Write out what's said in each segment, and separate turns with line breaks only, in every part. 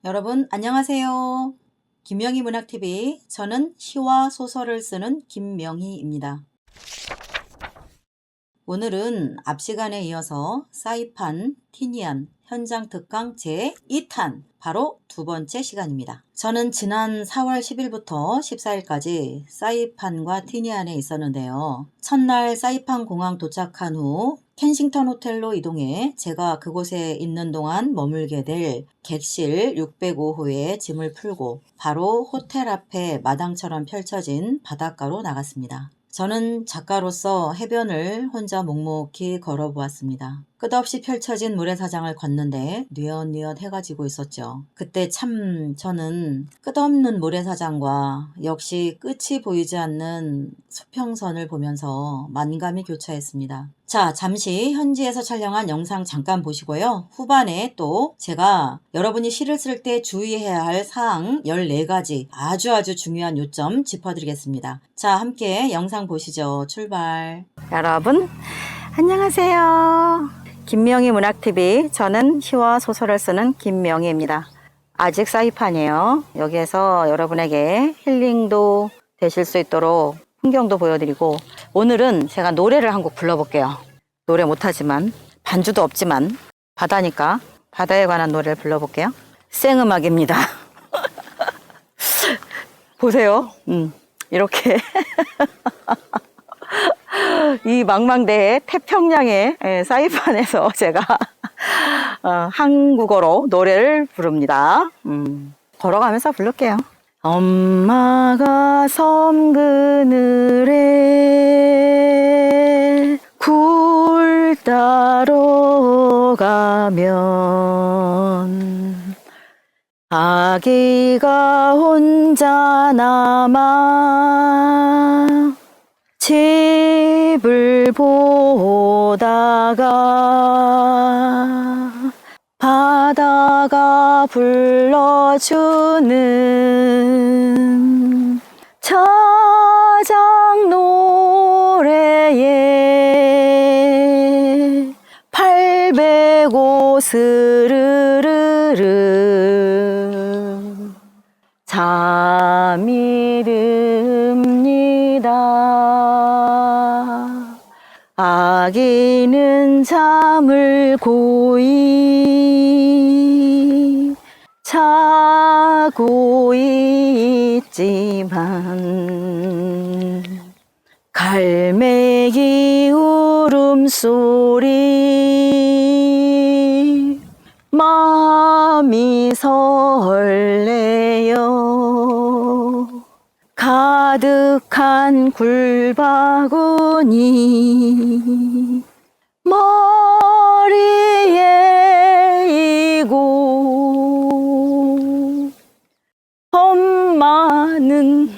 여러분 안녕하세요. 김명희 문학TV, 저는 시와 소설을 쓰는 김명희입니다. 오늘은 앞 시간에 이어서 사이판 티니안 현장 특강 제2탄 바로 두 번째 시간입니다. 저는 지난 4월 10일부터 14일까지 사이판과 티니안에 있었는데요. 첫날 사이판 공항 도착한 후 켄싱턴 호텔로 이동해 제가 그곳에 있는 동안 머물게 될 객실 605호에 짐을 풀고 바로 호텔 앞에 마당처럼 펼쳐진 바닷가로 나갔습니다. 저는 작가로서 해변을 혼자 묵묵히 걸어보았습니다. 끝없이 펼쳐진 모래사장을 걷는데 뉘엿뉘엿 해가 지고 있었죠. 그때 참 저는 끝없는 모래사장과 역시 끝이 보이지 않는 수평선을 보면서 만감이 교차했습니다. 자, 잠시 현지에서 촬영한 영상 잠깐 보시고요. 후반에 또 제가 여러분이 시를 쓸 때 주의해야 할 사항 14가지 아주 중요한 요점 짚어드리겠습니다. 자, 함께 영상 보시죠. 출발. 여러분 안녕하세요. 김명희 문학TV, 저는 시와 소설을 쓰는 김명희입니다. 아직 사이판이에요. 여기에서 여러분에게 힐링도 되실 수 있도록 풍경도 보여드리고, 오늘은 제가 노래를 한 곡 불러볼게요. 노래 못하지만, 반주도 없지만 바다니까 바다에 관한 노래를 불러볼게요. 생음악입니다. 보세요. 이렇게 이 망망대해 태평양의 사이판에서 제가 한국어로 노래를 부릅니다. 걸어가면서 부를게요. 엄마가 섬 그늘에 굴 따러 가면 아기가 혼자 남아 집을 보다가 바다가 불러주는 저장 노래에 805 스르르르 잠이 듭니다. 아기는 잠을 고이 자고 있지만 갈매기 울음소리 마음이 설레요. 가득한 굴바구니 머리에 이고 엄마는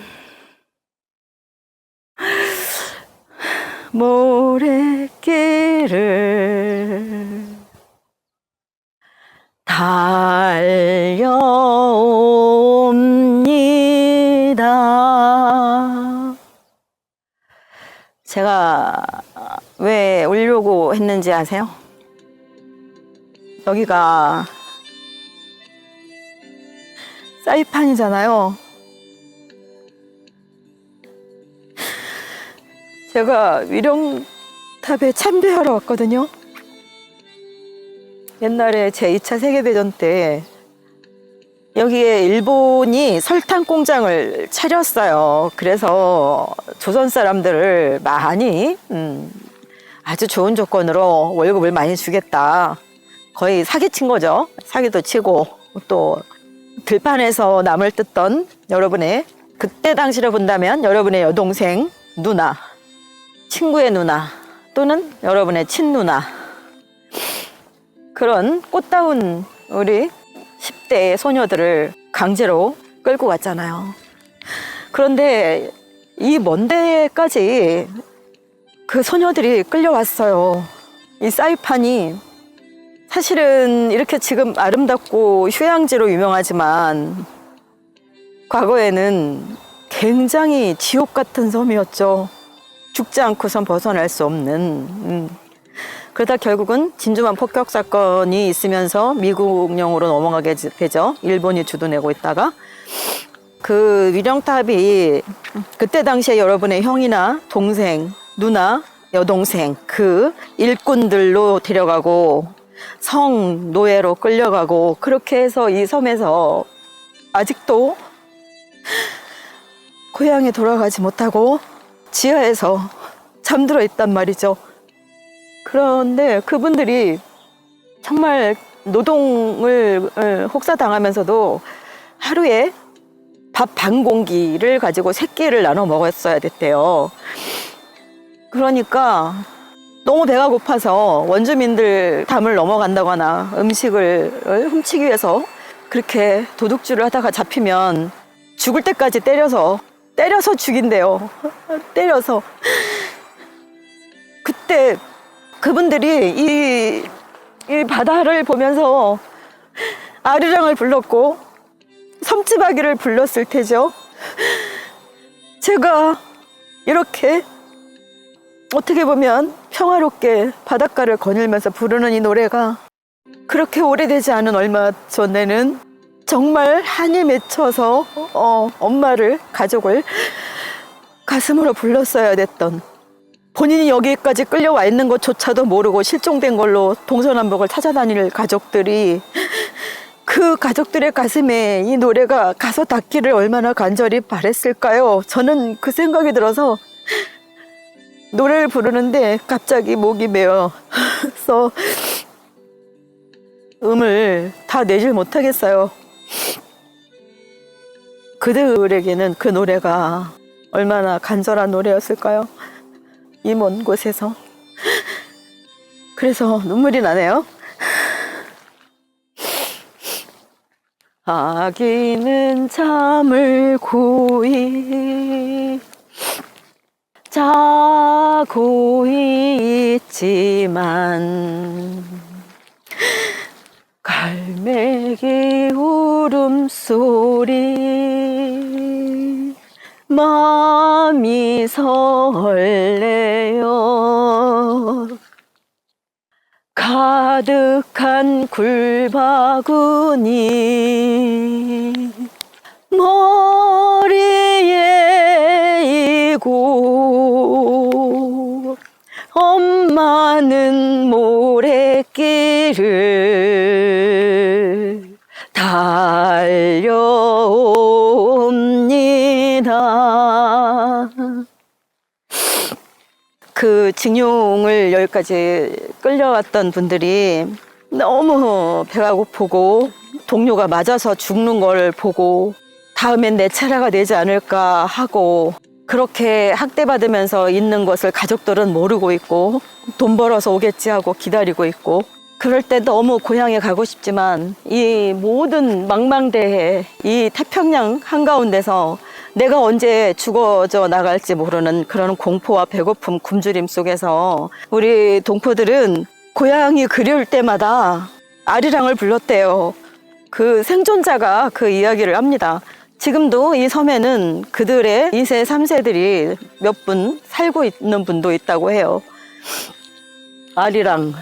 모래길을 달려옵니다. 제가 왜 오려고 했는지 아세요? 여기가 사이판이잖아요. 제가 위령탑에 참배하러 왔거든요. 옛날에 제2차 세계대전 때 여기에 일본이 설탕 공장을 차렸어요. 그래서 조선 사람들을 많이 아주 좋은 조건으로 월급을 많이 주겠다. 거의 사기친 거죠. 사기도 치고 또 들판에서 나물 뜯던 여러분의, 그때 당시로 본다면 여러분의 여동생 누나, 친구의 누나 또는 여러분의 친누나, 그런 꽃다운 우리 10대 소녀들을 강제로 끌고 갔잖아요. 그런데 이 먼 데까지 그 소녀들이 끌려왔어요. 이 사이판이 사실은 이렇게 지금 아름답고 휴양지로 유명하지만 과거에는 굉장히 지옥 같은 섬이었죠. 죽지 않고선 벗어날 수 없는.
그러다 결국은 진주만 폭격 사건이 있으면서 미국령으로 넘어가게 되죠. 일본이 주도내고 있다가. 그 위령탑이 그때 당시에 여러분의 형이나 동생, 누나, 여동생 그 일꾼들로 데려가고 성 노예로 끌려가고 그렇게 해서 이 섬에서 아직도 고향에 돌아가지 못하고 지하에서 잠들어 있단 말이죠. 그런데 그분들이 정말 노동을 혹사당하면서도 하루에 밥 반 공기를 가지고 세 끼를 나눠 먹었어야 됐대요. 그러니까 너무 배가 고파서 원주민들 담을 넘어간다거나 음식을 훔치기 위해서 그렇게 도둑질을 하다가 잡히면 죽을 때까지 때려서 죽인대요. 때려서. 그때 그분들이 이 바다를 보면서 아리랑을 불렀고 섬지박이를 불렀을 테죠. 제가 이렇게 어떻게 보면 평화롭게 바닷가를 거닐면서 부르는 이 노래가 그렇게 오래되지 않은 얼마 전에는 정말 한이 맺혀서 엄마를, 가족을 가슴으로 불렀어야 됐던, 본인이 여기까지 끌려와 있는 것조차도 모르고 실종된 걸로 동서남북을 찾아다닐 가족들이, 그 가족들의 가슴에 이 노래가 가서 닿기를 얼마나 간절히 바랬을까요? 저는 그 생각이 들어서 노래를 부르는데 갑자기 목이 메어서 음을 다 내질 못하겠어요. 그들에게는 그 노래가 얼마나 간절한 노래였을까요? 이 먼 곳에서. 그래서 눈물이 나네요. 아기는 잠을 고이 자고 있지만 갈매기 울음소리 마음이 설레요. 가득한 굴바구니 머리에 이고 엄마는 모래길을 달려옵니다. 그 징용을 여기까지 끌려왔던 분들이 너무 배가 고프고 동료가 맞아서 죽는 걸 보고 다음엔 내 차례가 되지 않을까 하고 그렇게 학대받으면서 있는 것을 가족들은 모르고 있고 돈 벌어서 오겠지 하고 기다리고 있고, 그럴 때 너무 고향에 가고 싶지만 이 모든 망망대해 이 태평양 한가운데서 내가 언제 죽어져 나갈지 모르는 그런 공포와 배고픔 굶주림 속에서 우리 동포들은 고향이 그리울 때마다 아리랑을 불렀대요. 그 생존자가 그 이야기를 합니다. 지금도 이 섬에는 그들의 2세, 3세들이 몇 분 살고 있는 분도 있다고 해요. 아리랑.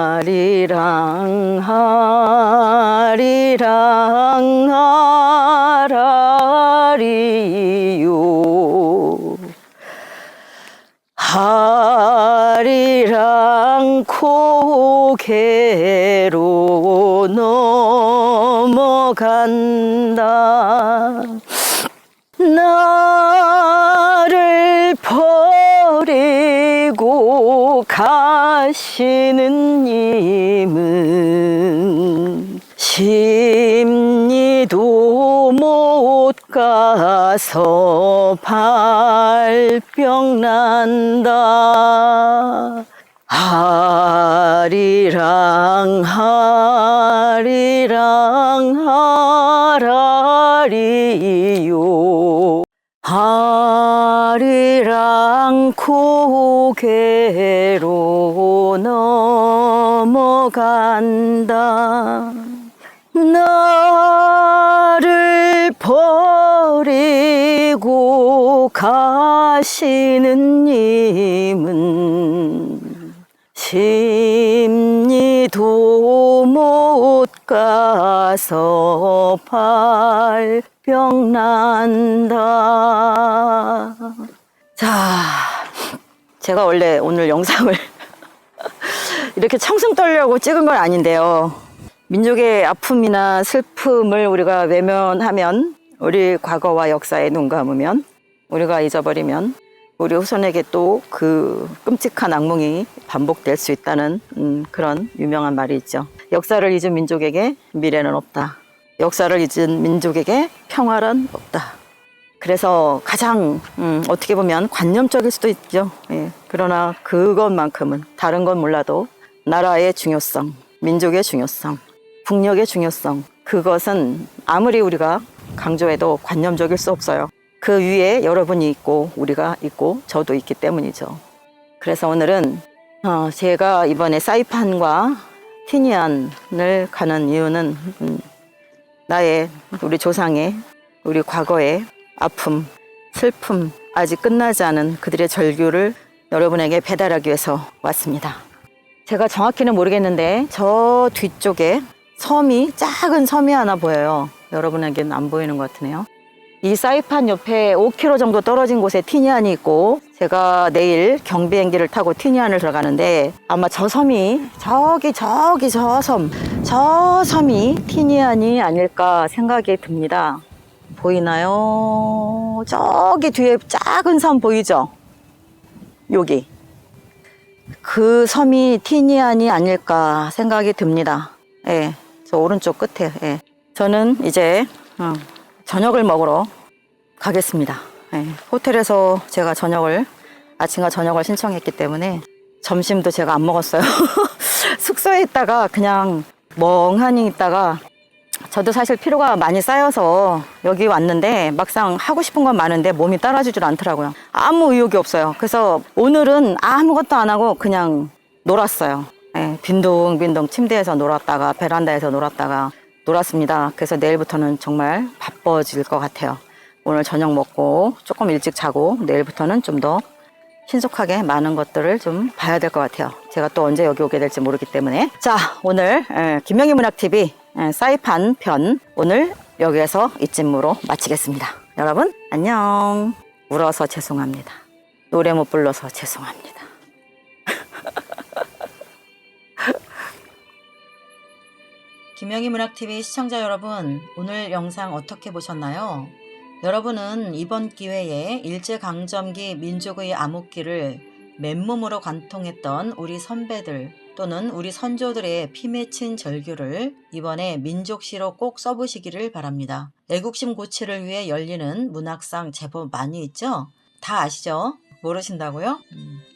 아리랑 아리랑 아라리요 아리랑 고개로 넘어간다. 나를 버리고 가시는 님은 심리도 못 가서 발병 난다. 아리랑 아리랑 아라리요 아리랑 고개로 넘어간다. 나를 버리고 가시는 님은 심리도 못 가서 발병 난다. 자, 제가 원래 오늘 영상을 이렇게 청승 떨려고 찍은 건 아닌데요. 민족의 아픔이나 슬픔을 우리가 외면하면, 우리 과거와 역사에 눈 감으면, 우리가 잊어버리면 우리 후손에게 또 그 끔찍한 악몽이 반복될 수 있다는 그런 유명한 말이 있죠. 역사를 잊은 민족에게 미래는 없다. 역사를 잊은 민족에게 평화는 없다. 그래서 가장 어떻게 보면 관념적일 수도 있죠. 예. 그러나 그것만큼은, 다른 건 몰라도 나라의 중요성, 민족의 중요성, 국력의 중요성, 그것은 아무리 우리가 강조해도 관념적일 수 없어요. 그 위에 여러분이 있고 우리가 있고 저도 있기 때문이죠. 그래서 오늘은 제가 이번에 사이판과 티니안을 가는 이유는 나의, 우리 조상의, 우리 과거의 아픔, 슬픔, 아직 끝나지 않은 그들의 절규를 여러분에게 배달하기 위해서 왔습니다. 제가 정확히는 모르겠는데 저 뒤쪽에 섬이, 작은 섬이 하나 보여요. 여러분에게는 안 보이는 것 같으네요. 이 사이판 옆에 5km 정도 떨어진 곳에 티니안이 있고, 제가 내일 경비행기를 타고 티니안을 들어가는데 아마 저 섬이 저 섬이 티니안이 아닐까 생각이 듭니다. 보이나요? 저기 뒤에 작은 섬 보이죠? 여기. 그 섬이 티니안이 아닐까 생각이 듭니다. 예, 저 오른쪽 끝에. 예. 저는 이제 저녁을 먹으러 가겠습니다. 예. 호텔에서 제가 아침과 저녁을 신청했기 때문에 점심도 제가 안 먹었어요. 숙소에 있다가 그냥 멍하니 있다가, 저도 사실 피로가 많이 쌓여서 여기 왔는데 막상 하고 싶은 건 많은데 몸이 따라주질 않더라고요. 아무 의욕이 없어요. 그래서 오늘은 아무것도 안 하고 그냥 놀았어요. 예, 빈둥빈둥 침대에서 놀았다가 베란다에서 놀았습니다. 그래서 내일부터는 정말 바빠질 것 같아요. 오늘 저녁 먹고 조금 일찍 자고 내일부터는 좀 더 신속하게 많은 것들을 좀 봐야 될 것 같아요. 제가 또 언제 여기 오게 될지 모르기 때문에. 자, 오늘 김명희 문학TV 사이판 편, 오늘 여기에서 이쯤으로 마치겠습니다. 여러분 안녕. 울어서 죄송합니다. 노래 못 불러서 죄송합니다.
김명희 문학TV 시청자 여러분, 오늘 영상 어떻게 보셨나요? 여러분은 이번 기회에 일제강점기 민족의 암흑기를 맨몸으로 관통했던 우리 선배들 또는 우리 선조들의 피 맺힌 절규를 이번에 민족시로 꼭 써보시기를 바랍니다. 애국심 고취를 위해 열리는 문학상 제법 많이 있죠? 다 아시죠? 모르신다고요?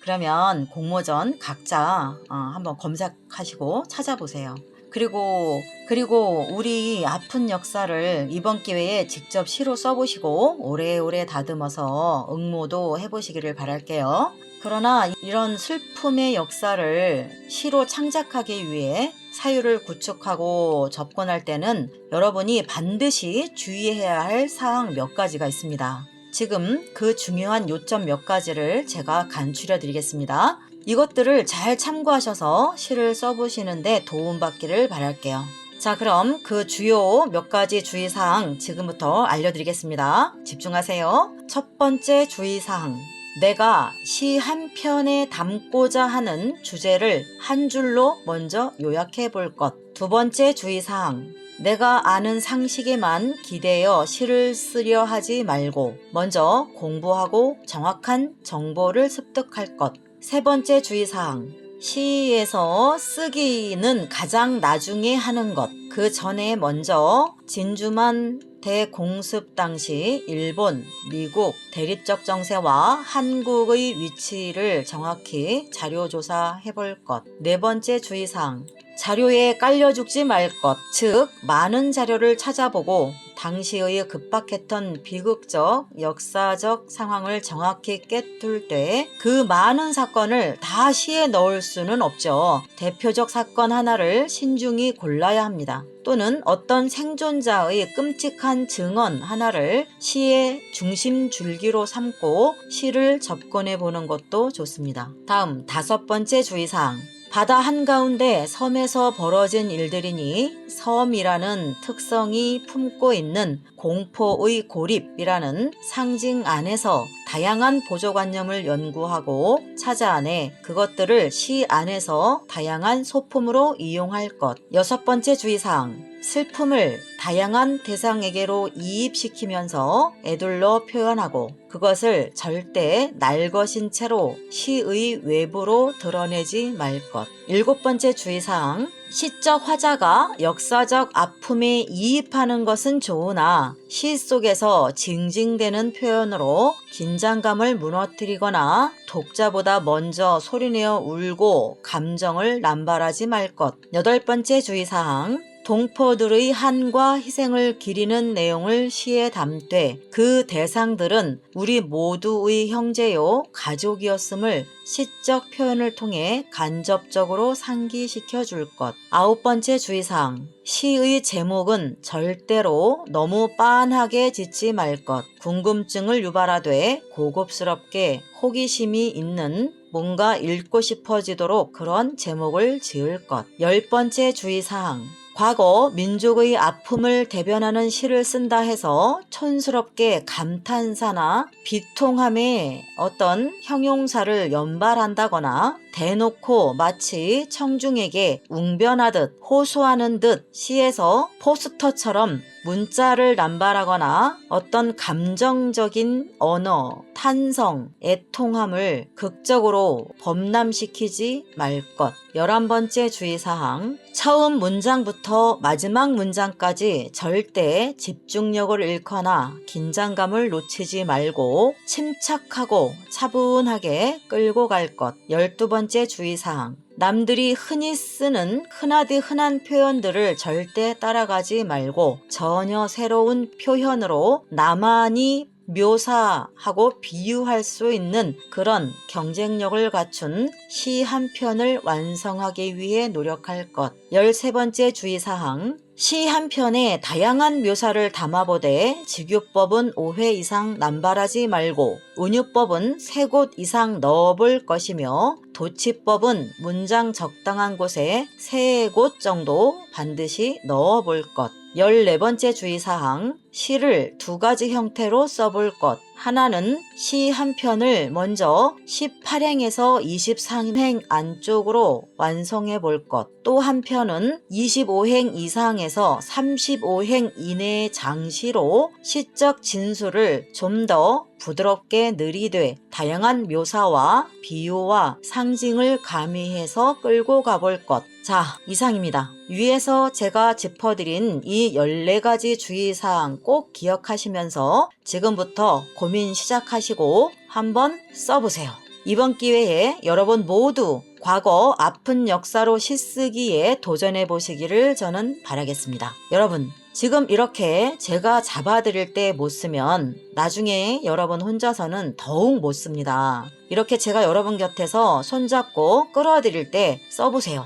그러면 공모전 각자 한번 검색하시고 찾아보세요. 그리고 우리 아픈 역사를 이번 기회에 직접 시로 써보시고 오래오래 다듬어서 응모도 해보시기를 바랄게요. 그러나 이런 슬픔의 역사를 시로 창작하기 위해 사유를 구축하고 접근할 때는 여러분이 반드시 주의해야 할 사항 몇 가지가 있습니다. 지금 그 중요한 요점 몇 가지를 제가 간추려 드리겠습니다. 이것들을 잘 참고하셔서 시를 써보시는데 도움받기를 바랄게요. 자, 그럼 그 주요 몇 가지 주의사항 지금부터 알려드리겠습니다. 집중하세요. 첫 번째 주의사항, 내가 시 한 편에 담고자 하는 주제를 한 줄로 먼저 요약해 볼 것. 두 번째 주의사항, 내가 아는 상식에만 기대어 시를 쓰려 하지 말고 먼저 공부하고 정확한 정보를 습득할 것. 세 번째 주의사항, 시에서 쓰기는 가장 나중에 하는 것. 그 전에 먼저 진주만 대공습 당시 일본, 미국 대립적 정세와 한국의 위치를 정확히 자료조사해 볼 것. 네 번째 주의사항, 자료에 깔려 죽지 말 것. 즉 많은 자료를 찾아보고 당시의 급박했던 비극적 역사적 상황을 정확히 꿰뚫 때 그 많은 사건을 다 시에 넣을 수는 없죠. 대표적 사건 하나를 신중히 골라야 합니다. 또는 어떤 생존자의 끔찍한 증언 하나를 시의 중심 줄기로 삼고 시를 접근해 보는 것도 좋습니다. 다음 5번째 주의사항. 바다 한가운데 섬에서 벌어진 일들이니 섬이라는 특성이 품고 있는 공포의 고립이라는 상징 안에서 다양한 보조관념을 연구하고 찾아내 그것들을 시 안에서 다양한 소품으로 이용할 것. 6번째 주의사항. 슬픔을 다양한 대상에게로 이입시키면서 애둘러 표현하고 그것을 절대 날것인 채로 시의 외부로 드러내지 말 것. 7번째 주의사항. 시적 화자가 역사적 아픔에 이입하는 것은 좋으나 시 속에서 징징대는 표현으로 긴장감을 무너뜨리거나 독자보다 먼저 소리내어 울고 감정을 남발하지 말 것. 8번째 주의사항. 동포들의 한과 희생을 기리는 내용을 시에 담되 그 대상들은 우리 모두의 형제요 가족이었음을 시적 표현을 통해 간접적으로 상기시켜 줄 것. 9번째 주의사항. 시의 제목은 절대로 너무 빤하게 짓지 말 것. 궁금증을 유발하되 고급스럽게 호기심이 있는 뭔가 읽고 싶어지도록 그런 제목을 지을 것. 10번째 주의사항. 과거 민족의 아픔을 대변하는 시를 쓴다 해서 촌스럽게 감탄사나 비통함의 어떤 형용사를 연발한다거나 대놓고 마치 청중에게 웅변하듯 호소하는 듯 시에서 포스터처럼 문자를 남발하거나 어떤 감정적인 언어, 탄성, 애통함을 극적으로 범람시키지 말 것. 11번째 주의사항. 처음 문장부터 마지막 문장까지 절대 집중력을 잃거나 긴장감을 놓치지 말고 침착하고 차분하게 끌고 갈 것. 12번째 주의사항. 남들이 흔히 쓰는 흔하디 흔한 표현들을 절대 따라가지 말고 전혀 새로운 표현으로 나만이 묘사하고 비유할 수 있는 그런 경쟁력을 갖춘 시 한 편을 완성하기 위해 노력할 것. 13번째 주의사항. 시 한 편에 다양한 묘사를 담아보되 직유법은 5회 이상 남발하지 말고 운유법은 3곳 이상 넣어볼 것이며 도치법은 문장 적당한 곳에 3곳 정도 반드시 넣어볼 것. 14번째 주의사항. 시를 2가지 형태로 써볼 것. 하나는 시 한 편을 먼저 18행에서 23행 안쪽으로 완성해 볼 것. 또 한편은 25행 이상에서 35행 이내의 장시로 시적 진수를 좀 더 부드럽게 느리되 다양한 묘사와 비유와 상징을 가미해서 끌고 가볼 것. 자, 이상입니다. 위에서 제가 짚어드린 이 14가지 주의사항 꼭 기억하시면서 지금부터 고민 시작하시고 한번 써보세요. 이번 기회에 여러분 모두 과거 아픈 역사로 시쓰기에 도전해 보시기를 저는 바라겠습니다. 여러분, 지금 이렇게 제가 잡아드릴 때 못 쓰면 나중에 여러분 혼자서는 더욱 못 씁니다. 이렇게 제가 여러분 곁에서 손잡고 끌어드릴 때 써보세요.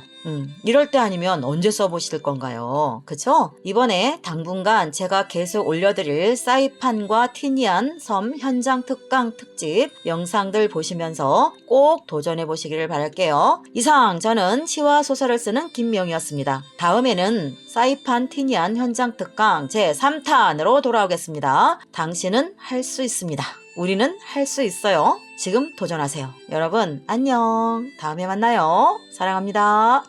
이럴 때 아니면 언제 써보실 건가요? 그쵸? 이번에 당분간 제가 계속 올려드릴 사이판과 티니안 섬 현장 특강 특집 영상들 보시면서 꼭 도전해 보시기를 바랄게요. 이상 저는 시와 소설을 쓰는 김명이었습니다. 다음에는 사이판 티니안 현장 특강 제3탄으로 돌아오겠습니다. 당신은 할 수 있습니다. 우리는 할 수 있어요. 지금 도전하세요. 여러분 안녕. 다음에 만나요. 사랑합니다.